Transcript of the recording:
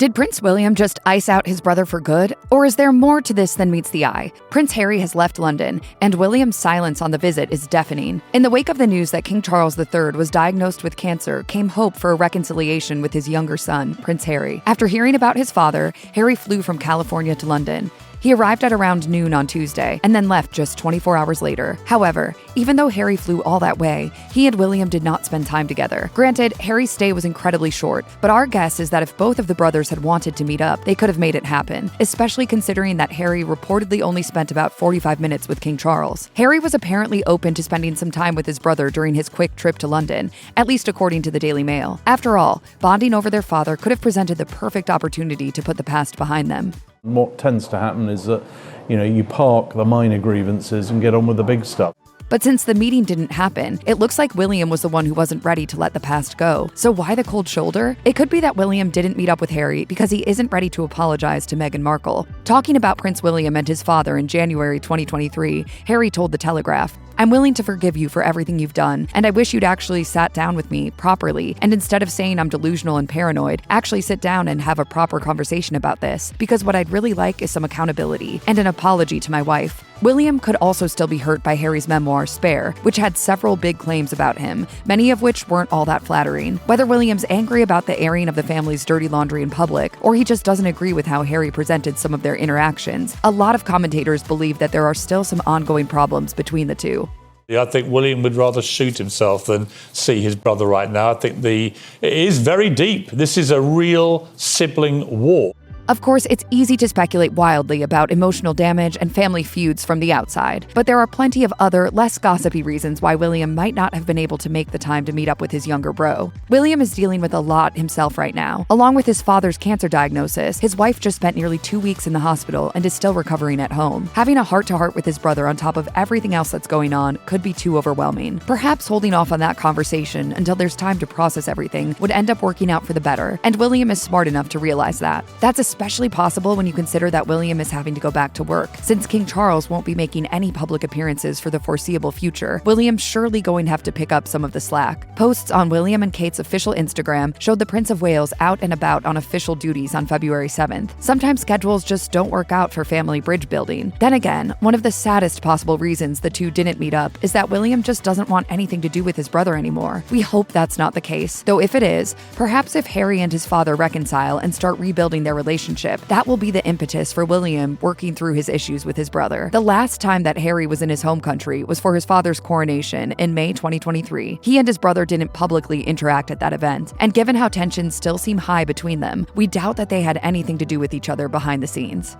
Did Prince William just ice out his brother for good? Or is there more to this than meets the eye? Prince Harry has left London, and William's silence on the visit is deafening. In the wake of the news that King Charles III was diagnosed with cancer came hope for a reconciliation with his younger son, Prince Harry. After hearing about his father, Harry flew from California to London. He arrived at around noon on Tuesday and then left just 24 hours later. However, even though Harry flew all that way, he and William did not spend time together. Granted, Harry's stay was incredibly short, but our guess is that if both of the brothers had wanted to meet up, they could have made it happen, especially considering that Harry reportedly only spent about 45 minutes with King Charles. Harry was apparently open to spending some time with his brother during his quick trip to London, at least according to the Daily Mail. After all, bonding over their father could have presented the perfect opportunity to put the past behind them. What tends to happen is that, you park the minor grievances and get on with the big stuff. But since the meeting didn't happen, it looks like William was the one who wasn't ready to let the past go. So why the cold shoulder? It could be that William didn't meet up with Harry because he isn't ready to apologize to Meghan Markle. Talking about Prince William and his father in January 2023, Harry told The Telegraph, "I'm willing to forgive you for everything you've done, and I wish you'd actually sat down with me properly, and instead of saying I'm delusional and paranoid, actually sit down and have a proper conversation about this, because what I'd really like is some accountability and an apology to my wife." William could also still be hurt by Harry's memoir, Spare, which had several big claims about him, many of which weren't all that flattering. Whether William's angry about the airing of the family's dirty laundry in public, or he just doesn't agree with how Harry presented some of their interactions, a lot of commentators believe that there are still some ongoing problems between the two. I think William would rather shoot himself than see his brother right now. I think it is very deep. This is a real sibling war. Of course, it's easy to speculate wildly about emotional damage and family feuds from the outside, but there are plenty of other, less gossipy reasons why William might not have been able to make the time to meet up with his younger bro. William is dealing with a lot himself right now. Along with his father's cancer diagnosis, his wife just spent nearly 2 weeks in the hospital and is still recovering at home. Having a heart-to-heart with his brother on top of everything else that's going on could be too overwhelming. Perhaps holding off on that conversation until there's time to process everything would end up working out for the better, and William is smart enough to realize that. That's especially possible when you consider that William is having to go back to work. Since King Charles won't be making any public appearances for the foreseeable future, William's surely going to have to pick up some of the slack. Posts on William and Kate's official Instagram showed the Prince of Wales out and about on official duties on February 7th. Sometimes schedules just don't work out for family bridge building. Then again, one of the saddest possible reasons the two didn't meet up is that William just doesn't want anything to do with his brother anymore. We hope that's not the case, though if it is, perhaps if Harry and his father reconcile and start rebuilding their relationship, that will be the impetus for William working through his issues with his brother. The last time that Harry was in his home country was for his father's coronation in May 2023. He and his brother didn't publicly interact at that event, and given how tensions still seem high between them, we doubt that they had anything to do with each other behind the scenes.